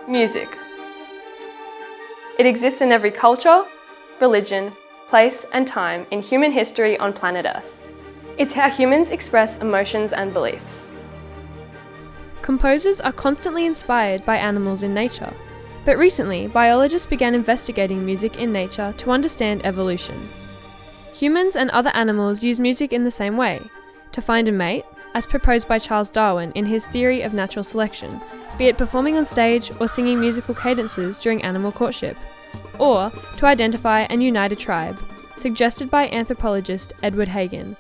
Music. It exists in every culture, religion, place and time in human history on planet Earth. It's how humans express emotions and beliefs. Composers are constantly inspired by animals in nature, but recently biologists began investigating music in nature to understand evolution. Humans and other animals use music in the same way, to find a mate, as proposed by Charles Darwin in his theory of natural selection, be it performing on stage or singing musical cadences during animal courtship, or to identify and unite a tribe, suggested by anthropologist Edward Hagen,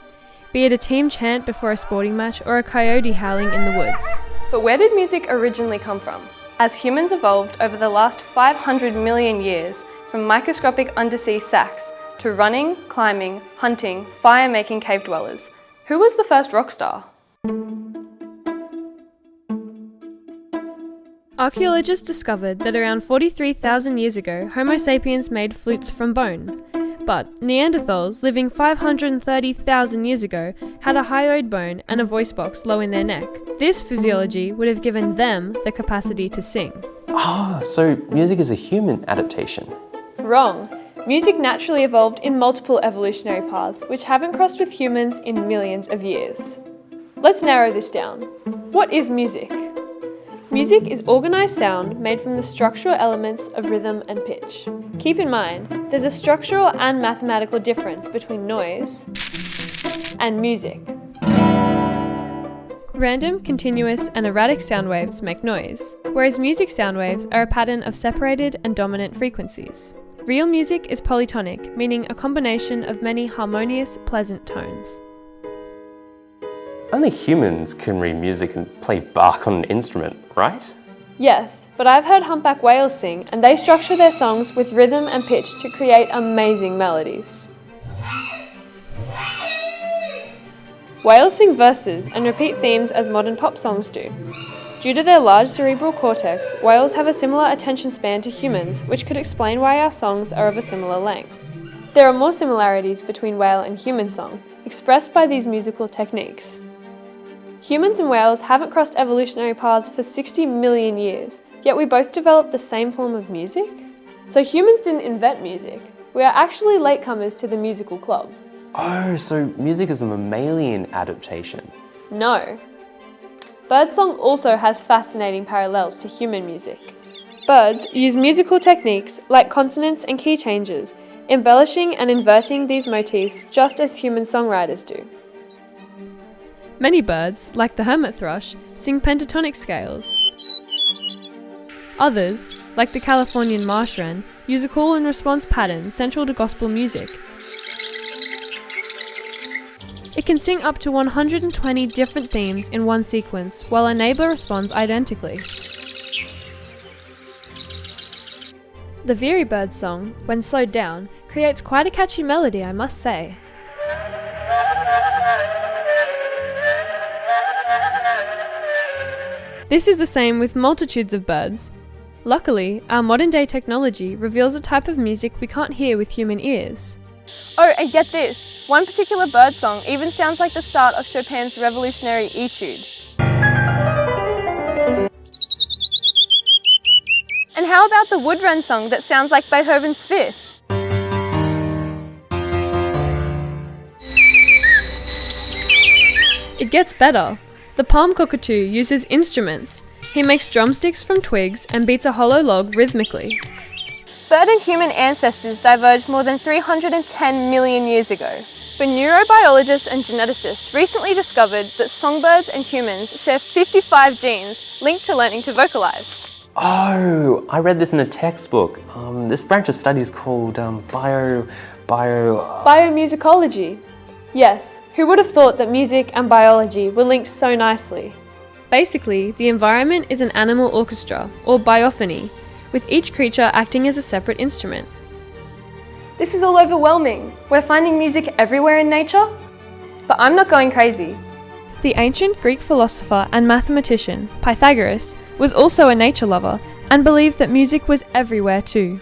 be it a team chant before a sporting match or a coyote howling in the woods. But where did music originally come from? As humans evolved over the last 500 million years from microscopic undersea sacs to running, climbing, hunting, fire-making cave dwellers, who was the first rock star? Archaeologists discovered that around 43,000 years ago, Homo sapiens made flutes from bone. But Neanderthals, living 530,000 years ago, had a hyoid bone and a voice box low in their neck. This physiology would have given them the capacity to sing. So music is a human adaptation. Wrong. Music naturally evolved in multiple evolutionary paths which haven't crossed with humans in millions of years. Let's narrow this down. What is music? Music is organised sound made from the structural elements of rhythm and pitch. Keep in mind, there's a structural and mathematical difference between noise and music. Random, continuous and erratic sound waves make noise, whereas music sound waves are a pattern of separated and dominant frequencies. Real music is polytonic, meaning a combination of many harmonious, pleasant tones. Only humans can read music and play Bach on an instrument, right? Yes, but I've heard humpback whales sing and they structure their songs with rhythm and pitch to create amazing melodies. Whales sing verses and repeat themes as modern pop songs do. Due to their large cerebral cortex, whales have a similar attention span to humans, which could explain why our songs are of a similar length. There are more similarities between whale and human song, expressed by these musical techniques. Humans and whales haven't crossed evolutionary paths for 60 million years, yet we both developed the same form of music? So humans didn't invent music. We are actually latecomers to the musical club. Oh, so music is a mammalian adaptation. No. Birdsong also has fascinating parallels to human music. Birds use musical techniques like consonants and key changes, embellishing and inverting these motifs just as human songwriters do. Many birds, like the hermit thrush, sing pentatonic scales. Others, like the Californian marsh wren, use a call and response pattern central to gospel music. It can sing up to 120 different themes in one sequence, while a neighbour responds identically. The veery bird song, when slowed down, creates quite a catchy melody, I must say. This is the same with multitudes of birds. Luckily, our modern-day technology reveals a type of music we can't hear with human ears. Oh, and get this! One particular bird song even sounds like the start of Chopin's revolutionary etude. And how about the wood wren song that sounds like Beethoven's Fifth? It gets better. The palm cockatoo uses instruments. He makes drumsticks from twigs and beats a hollow log rhythmically. Bird and human ancestors diverged more than 310 million years ago, but neurobiologists and geneticists recently discovered that songbirds and humans share 55 genes linked to learning to vocalize. Oh, I read this in a textbook. This branch of study is called Biomusicology. Yes, who would have thought that music and biology were linked so nicely? Basically, the environment is an animal orchestra, or biophony, with each creature acting as a separate instrument. This is all overwhelming. We're finding music everywhere in nature? But I'm not going crazy. The ancient Greek philosopher and mathematician, Pythagoras, was also a nature lover and believed that music was everywhere too.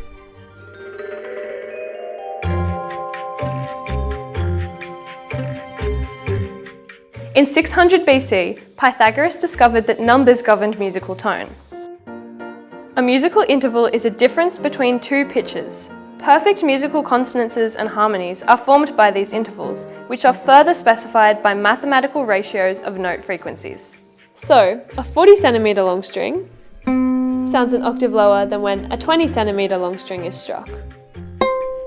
In 600 BC, Pythagoras discovered that numbers governed musical tone. A musical interval is a difference between two pitches. Perfect musical consonances and harmonies are formed by these intervals, which are further specified by mathematical ratios of note frequencies. So, a 40 centimetre long string sounds an octave lower than when a 20 centimetre long string is struck.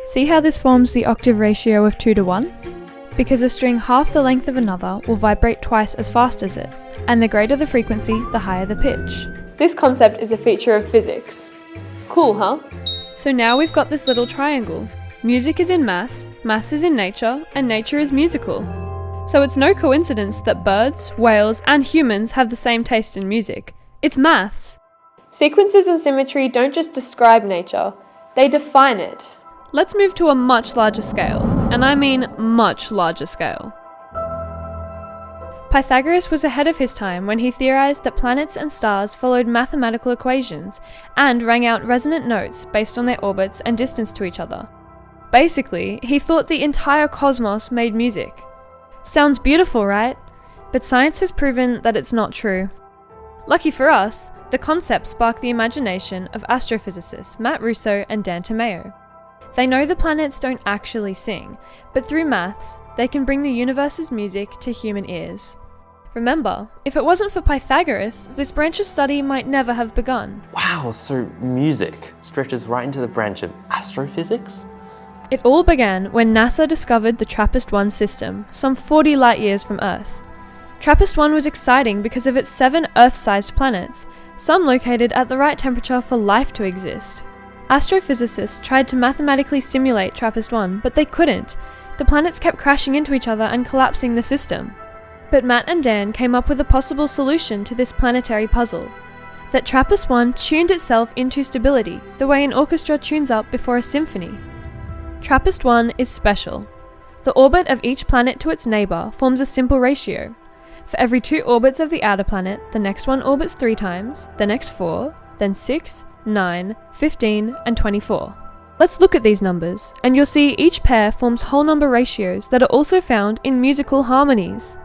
See how this forms the octave ratio of 2 to 1? Because a string half the length of another will vibrate twice as fast as it, and the greater the frequency, the higher the pitch. This concept is a feature of physics. Cool, huh? So now we've got this little triangle. Music is in maths, maths is in nature, and nature is musical. So it's no coincidence that birds, whales, and humans have the same taste in music. It's maths. Sequences and symmetry don't just describe nature, they define it. Let's move to a much larger scale, and I mean much larger scale. Pythagoras was ahead of his time when he theorized that planets and stars followed mathematical equations and rang out resonant notes based on their orbits and distance to each other. Basically, he thought the entire cosmos made music. Sounds beautiful, right? But science has proven that it's not true. Lucky for us, the concept sparked the imagination of astrophysicists Matt Russo and Dan Tomeo. They know the planets don't actually sing, but through maths, they can bring the universe's music to human ears. Remember, if it wasn't for Pythagoras, this branch of study might never have begun. Wow, so music stretches right into the branch of astrophysics? It all began when NASA discovered the TRAPPIST-1 system, some 40 light years from Earth. TRAPPIST-1 was exciting because of its 7 Earth-sized planets, some located at the right temperature for life to exist. Astrophysicists tried to mathematically simulate TRAPPIST-1, but they couldn't. The planets kept crashing into each other and collapsing the system. But Matt and Dan came up with a possible solution to this planetary puzzle. That TRAPPIST-1 tuned itself into stability, the way an orchestra tunes up before a symphony. TRAPPIST-1 is special. The orbit of each planet to its neighbour forms a simple ratio. For every 2 orbits of the outer planet, the next one orbits 3 times, the next 4, then 6, 9, 15, and 24. Let's look at these numbers, and you'll see each pair forms whole number ratios that are also found in musical harmonies.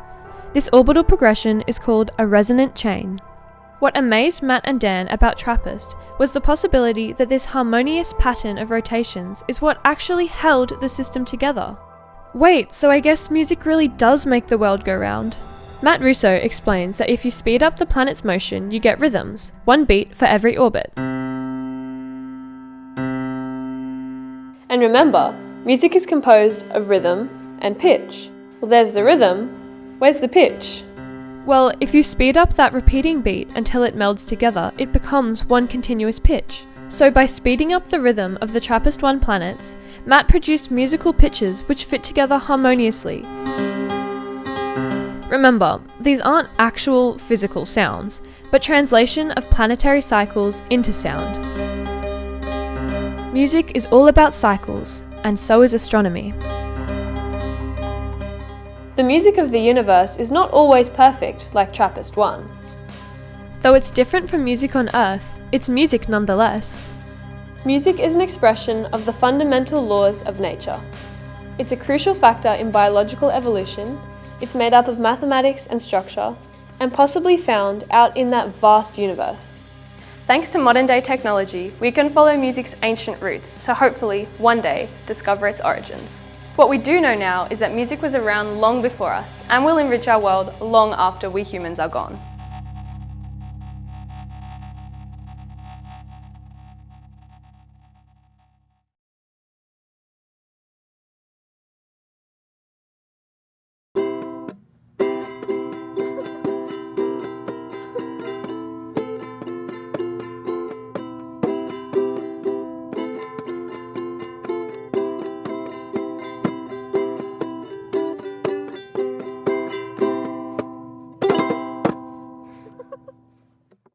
This orbital progression is called a resonant chain. What amazed Matt and Dan about TRAPPIST was the possibility that this harmonious pattern of rotations is what actually held the system together. Wait, so I guess music really does make the world go round? Matt Russo explains that if you speed up the planet's motion, you get rhythms, 1 beat for every orbit. And remember, music is composed of rhythm and pitch. Well, there's the rhythm, where's the pitch? Well, if you speed up that repeating beat until it melds together, it becomes one continuous pitch. So by speeding up the rhythm of the TRAPPIST-1 planets, Matt produced musical pitches which fit together harmoniously. Remember, these aren't actual physical sounds, but translation of planetary cycles into sound. Music is all about cycles, and so is astronomy. The music of the universe is not always perfect like TRAPPIST-1. Though it's different from music on Earth, it's music nonetheless. Music is an expression of the fundamental laws of nature. It's a crucial factor in biological evolution. It's made up of mathematics and structure, and possibly found out in that vast universe. Thanks to modern-day technology, we can follow music's ancient roots to hopefully, one day, discover its origins. What we do know now is that music was around long before us and will enrich our world long after we humans are gone.